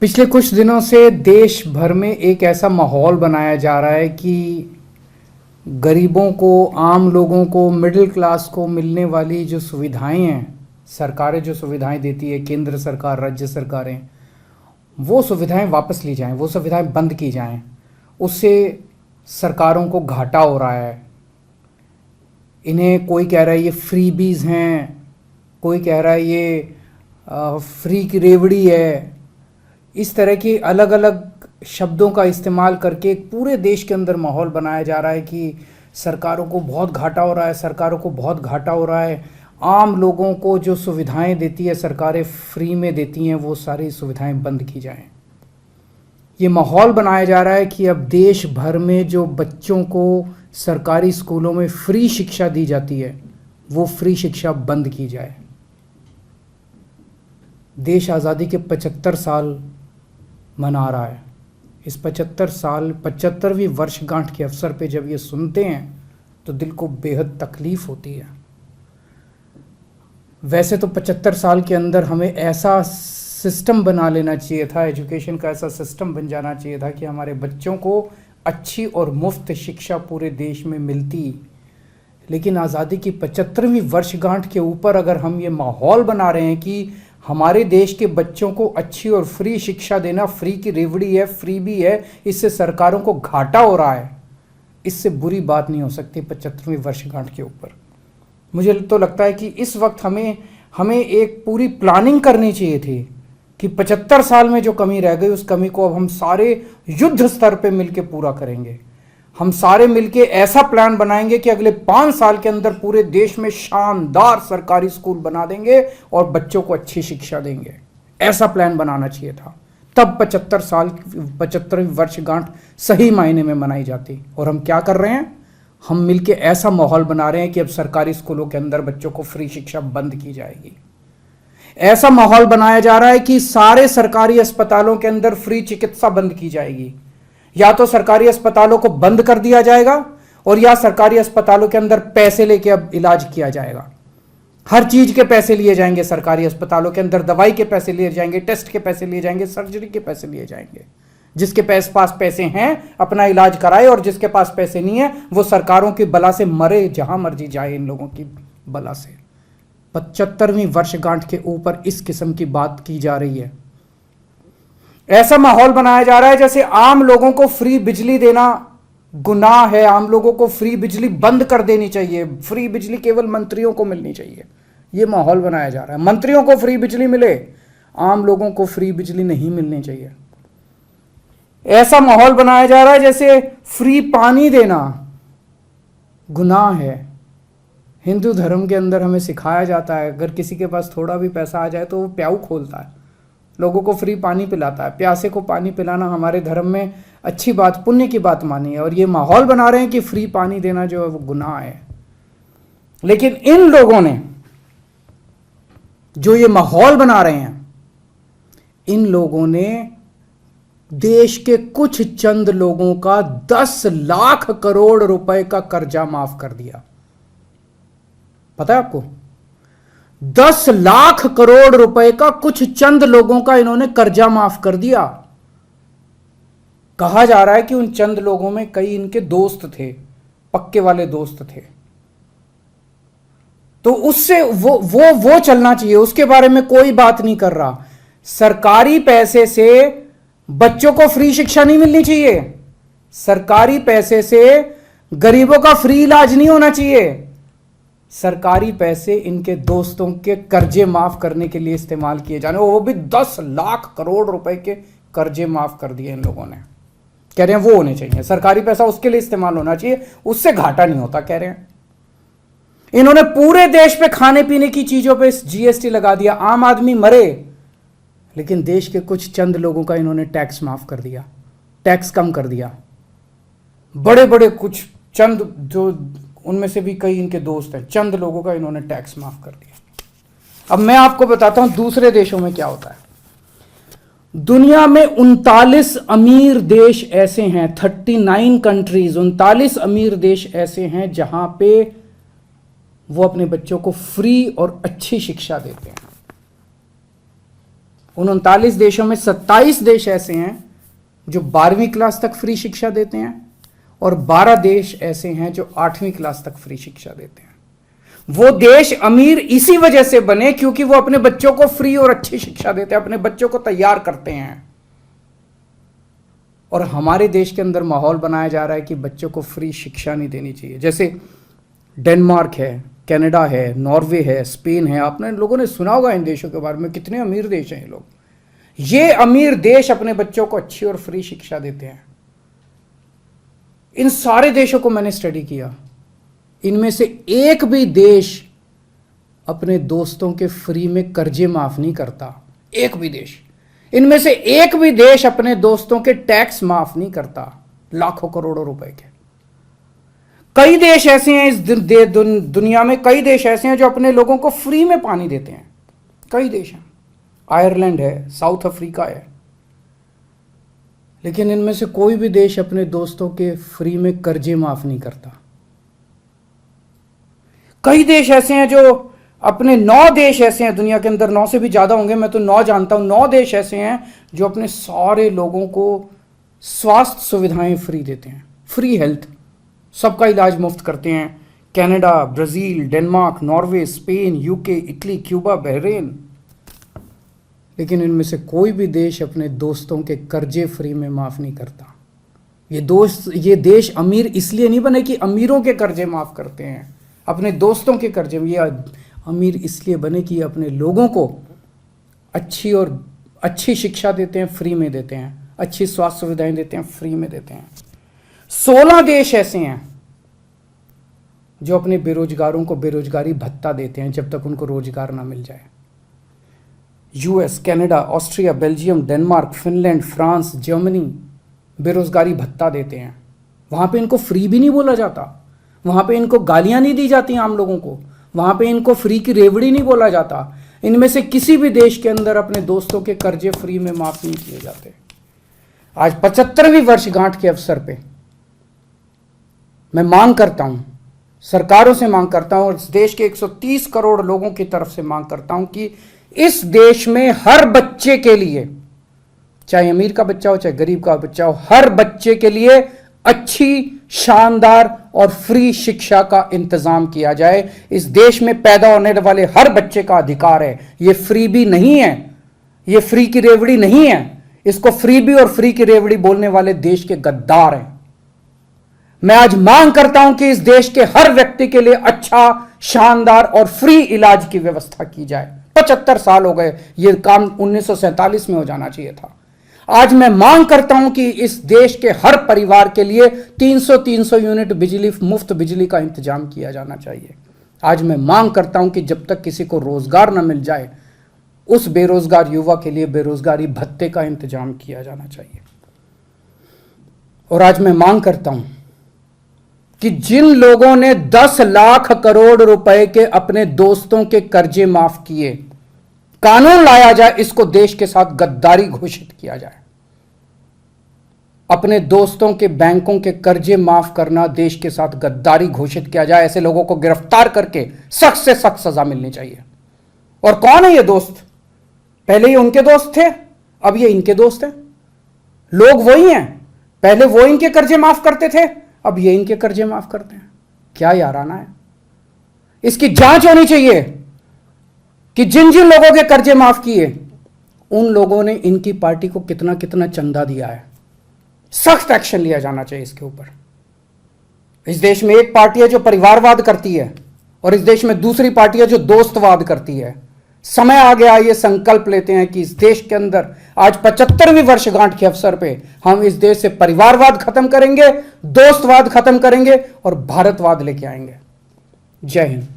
पिछले कुछ दिनों से देश भर में एक ऐसा माहौल बनाया जा रहा है कि गरीबों को, आम लोगों को, मिडिल क्लास को मिलने वाली जो सुविधाएं हैं, सरकारें जो सुविधाएं देती है, केंद्र सरकार, राज्य सरकारें, वो सुविधाएं वापस ली जाएं, वो सुविधाएं बंद की जाएं। उससे सरकारों को घाटा हो रहा है। इन्हें कोई कह रहा है ये फ्रीबीज हैं, कोई कह रहा है ये फ्री की रेवड़ी है। इस तरह की अलग अलग शब्दों का इस्तेमाल करके एक पूरे देश के अंदर माहौल बनाया जा रहा है कि सरकारों को बहुत घाटा हो रहा है, सरकारों को बहुत घाटा हो रहा है। आम लोगों को जो सुविधाएं देती है सरकारें, फ्री में देती हैं, वो सारी सुविधाएं बंद की जाएं। ये माहौल बनाया जा रहा है कि अब देश भर में जो बच्चों को सरकारी स्कूलों में फ्री शिक्षा दी जाती है, वो फ्री शिक्षा बंद की जाए। देश आज़ादी के 75 साल मना रहा है। इस 75वीं वर्षगांठ के अवसर पे जब ये सुनते हैं तो दिल को बेहद तकलीफ होती है। वैसे तो 75 साल के अंदर हमें ऐसा सिस्टम बना लेना चाहिए था, एजुकेशन का ऐसा सिस्टम बन जाना चाहिए था कि हमारे बच्चों को अच्छी और मुफ्त शिक्षा पूरे देश में मिलती। लेकिन आज़ादी की 75वीं वर्षगांठ के ऊपर अगर हम ये माहौल बना रहे हैं कि हमारे देश के बच्चों को अच्छी और फ्री शिक्षा देना फ्री की रेवड़ी है, फ्री भी है, इससे सरकारों को घाटा हो रहा है, इससे बुरी बात नहीं हो सकती 75वीं वर्षगांठ के ऊपर। मुझे तो लगता है कि इस वक्त हमें एक पूरी प्लानिंग करनी चाहिए थी कि 75 साल में जो कमी रह गई उस कमी को अब हम सारे युद्ध स्तर पे मिलके पूरा करेंगे। हम सारे मिलके ऐसा प्लान बनाएंगे कि अगले 5 साल के अंदर पूरे देश में शानदार सरकारी स्कूल बना देंगे और बच्चों को अच्छी शिक्षा देंगे। ऐसा प्लान बनाना चाहिए था, तब 75वीं वर्षगांठ सही मायने में मनाई जाती। और हम क्या कर रहे हैं? हम मिलके ऐसा माहौल बना रहे हैं कि अब सरकारी स्कूलों के अंदर बच्चों को फ्री शिक्षा बंद की जाएगी। ऐसा माहौल बनाया जा रहा है कि सारे सरकारी अस्पतालों के अंदर फ्री चिकित्सा बंद की जाएगी। या तो सरकारी अस्पतालों को बंद कर दिया जाएगा और या सरकारी अस्पतालों के अंदर पैसे लेके अब इलाज किया जाएगा। हर चीज के पैसे लिए जाएंगे सरकारी अस्पतालों के अंदर, दवाई के पैसे लिए जाएंगे, टेस्ट के पैसे लिए जाएंगे, सर्जरी के पैसे लिए जाएंगे। जिसके पास पैसे हैं अपना इलाज कराए और जिसके पास पैसे नहीं है वो सरकारों की बला से मरे, जहां मर्जी जाए इन लोगों की बला से। 75वीं वर्षगांठ के ऊपर इस किस्म की बात की जा रही है। ऐसा माहौल बनाया जा रहा है जैसे आम लोगों को फ्री बिजली देना गुनाह है, आम लोगों को फ्री बिजली बंद कर देनी चाहिए, फ्री बिजली केवल मंत्रियों को मिलनी चाहिए। यह माहौल बनाया जा रहा है। मंत्रियों को फ्री बिजली मिले, आम लोगों को फ्री बिजली नहीं मिलनी चाहिए। ऐसा माहौल बनाया जा रहा है जैसे फ्री पानी देना गुनाह है। हिंदू धर्म के अंदर हमें सिखाया जाता है अगर किसी के पास थोड़ा भी पैसा आ जाए तो वो प्याऊ खोलता है, लोगों को फ्री पानी पिलाता है। प्यासे को पानी पिलाना हमारे धर्म में अच्छी बात, पुण्य की बात मानी है। और ये माहौल बना रहे हैं कि फ्री पानी देना जो है वो गुनाह है। लेकिन इन लोगों ने जो ये माहौल बना रहे हैं, इन लोगों ने देश के कुछ चंद लोगों का 10 लाख करोड़ रुपए का कर्जा माफ कर दिया। पता है आपको? 10 लाख करोड़ रुपए का कुछ चंद लोगों का इन्होंने कर्जा माफ कर दिया। कहा जा रहा है कि उन चंद लोगों में कई इनके दोस्त थे, पक्के वाले दोस्त थे। तो उससे वो चलना चाहिए, उसके बारे में कोई बात नहीं कर रहा। सरकारी पैसे से बच्चों को फ्री शिक्षा नहीं मिलनी चाहिए, सरकारी पैसे से गरीबों का फ्री इलाज नहीं होना चाहिए। सरकारी पैसे इनके दोस्तों के कर्जे माफ करने के लिए इस्तेमाल किए जाने, वो भी 10 लाख करोड़ रुपए के कर्जे माफ कर दिए इन लोगों ने। कह रहे हैं वो होने चाहिए, सरकारी पैसा उसके लिए इस्तेमाल होना चाहिए, उससे घाटा नहीं होता कह रहे हैं। इन्होंने पूरे देश पे खाने पीने की चीजों पे जीएसटी लगा दिया, आम आदमी मरे, लेकिन देश के कुछ चंद लोगों का इन्होंने टैक्स माफ कर दिया, टैक्स कम कर दिया। बड़े बड़े कुछ चंद, जो उनमें से भी कई इनके दोस्त हैं, चंद लोगों का इन्होंने टैक्स माफ कर दिया। अब मैं आपको बताता हूं दूसरे देशों में क्या होता है। दुनिया में 39 अमीर देश ऐसे हैं, 39 कंट्रीज, 39 अमीर देश ऐसे हैं जहां पे वो अपने बच्चों को फ्री और अच्छी शिक्षा देते हैं। उन 39 देशों में 27 देश ऐसे हैं जो 12वीं क्लास तक फ्री शिक्षा देते हैं और 12 देश ऐसे हैं जो 8वीं क्लास तक फ्री शिक्षा देते हैं। वो देश अमीर इसी वजह से बने क्योंकि वो अपने बच्चों को फ्री और अच्छी शिक्षा देते हैं, अपने बच्चों को तैयार करते हैं। और हमारे देश के अंदर माहौल बनाया जा रहा है कि बच्चों को फ्री शिक्षा नहीं देनी चाहिए। जैसे डेनमार्क है, कनाडा है, नॉर्वे है, स्पेन है, आपने लोगों ने सुना होगा इन देशों के बारे में, कितने अमीर देश हैं ये लोग। ये अमीर देश अपने बच्चों को अच्छी और फ्री शिक्षा देते हैं। इन सारे देशों को मैंने स्टडी किया, इनमें से एक भी देश अपने दोस्तों के फ्री में कर्जे माफ नहीं करता, एक भी देश। इनमें से एक भी देश अपने दोस्तों के टैक्स माफ नहीं करता, लाखों करोड़ों रुपए के। कई देश ऐसे हैं इस दुनिया में, कई देश ऐसे हैं जो अपने लोगों को फ्री में पानी देते हैं। कई देश हैं, आयरलैंड है, साउथ अफ्रीका है, लेकिन इनमें से कोई भी देश अपने दोस्तों के फ्री में कर्जे माफ नहीं करता। कई देश ऐसे हैं जो अपने 9 देश ऐसे हैं दुनिया के अंदर, 9 से भी ज्यादा होंगे, मैं तो 9 जानता हूं, 9 देश ऐसे हैं जो अपने सारे लोगों को स्वास्थ्य सुविधाएं फ्री देते हैं, फ्री हेल्थ, सबका इलाज मुफ्त करते हैं। Canada, Brazil, Denmark, Norway, Spain, UK, Italy, Cuba, Bahrain. लेकिन इनमें से कोई भी देश अपने दोस्तों के कर्जे फ्री में माफ नहीं करता। ये देश अमीर इसलिए नहीं बने कि अमीरों के कर्जे माफ करते हैं, अपने दोस्तों के कर्जे। ये अमीर इसलिए बने कि अपने लोगों को अच्छी शिक्षा देते हैं, फ्री में देते हैं, अच्छी स्वास्थ्य सुविधाएं देते हैं, फ्री में देते हैं। 16 देश ऐसे हैं जो अपने बेरोजगारों को बेरोजगारी भत्ता देते हैं जब तक उनको रोजगार ना मिल जाए। US, Canada, Austria, Belgium, Denmark, Finland, France, Germany बेरोजगारी भत्ता देते हैं। वहां पे इनको फ्री भी नहीं बोला जाता, वहां पे इनको गालियां नहीं दी जाती आम लोगों को, वहां पे इनको फ्री की रेवड़ी नहीं बोला जाता। इनमें से किसी भी देश के अंदर अपने दोस्तों के कर्जे फ्री में माफ नहीं किए जाते। आज 75वीं वर्षगांठ के अवसर पे मैं मांग करता हूं, सरकारों से मांग करता हूं और इस देश के 130 करोड़ लोगों की तरफ से मांग करता हूं कि इस देश में हर बच्चे के लिए, चाहे अमीर का बच्चा हो चाहे गरीब का बच्चा हो, हर बच्चे के लिए अच्छी, शानदार और फ्री शिक्षा का इंतजाम किया जाए। इस देश में पैदा होने वाले हर बच्चे का अधिकार है। ये फ्री भी नहीं है, ये फ्री की रेवड़ी नहीं है। इसको फ्री भी और फ्री की रेवड़ी बोलने वाले देश के गद्दार हैं। मैं आज मांग करता हूं कि इस देश के हर व्यक्ति के लिए अच्छा, शानदार और फ्री इलाज की व्यवस्था की जाए। 75 साल हो गए, यह काम 1947 में हो जाना चाहिए था। आज मैं मांग करता हूं कि इस देश के हर परिवार के लिए 300 यूनिट बिजली, मुफ्त बिजली का इंतजाम किया जाना चाहिए। आज मैं मांग करता हूं कि जब तक किसी को रोजगार न मिल जाए, उस बेरोजगार युवा के लिए बेरोजगारी भत्ते का इंतजाम किया जाना चाहिए। और आज मैं मांग करता हूं कि जिन लोगों ने 10 लाख करोड़ रुपए के अपने दोस्तों के कर्जे माफ किए, कानून लाया जाए, इसको देश के साथ गद्दारी घोषित किया जाए। अपने दोस्तों के बैंकों के कर्जे माफ करना देश के साथ गद्दारी घोषित किया जाए। ऐसे लोगों को गिरफ्तार करके सख्त से सख्त सजा मिलनी चाहिए। और कौन है ये दोस्त? पहले ये उनके दोस्त थे, अब ये इनके दोस्त हैं। लोग वही हैं, पहले वो इनके कर्जे माफ करते थे, अब ये इनके कर्जे माफ करते हैं। क्या याराना है? इसकी जांच होनी चाहिए कि जिन जिन लोगों के कर्जे माफ किए उन लोगों ने इनकी पार्टी को कितना कितना चंदा दिया है। सख्त एक्शन लिया जाना चाहिए इसके ऊपर। इस देश में एक पार्टी है जो परिवारवाद करती है और इस देश में दूसरी पार्टी है जो दोस्तवाद करती है। समय आ गया, ये संकल्प लेते हैं कि इस देश के अंदर आज 75वीं वर्षगांठ के अवसर पे हम इस देश से परिवारवाद खत्म करेंगे, दोस्तवाद खत्म करेंगे और भारतवाद लेके आएंगे। जय हिंद।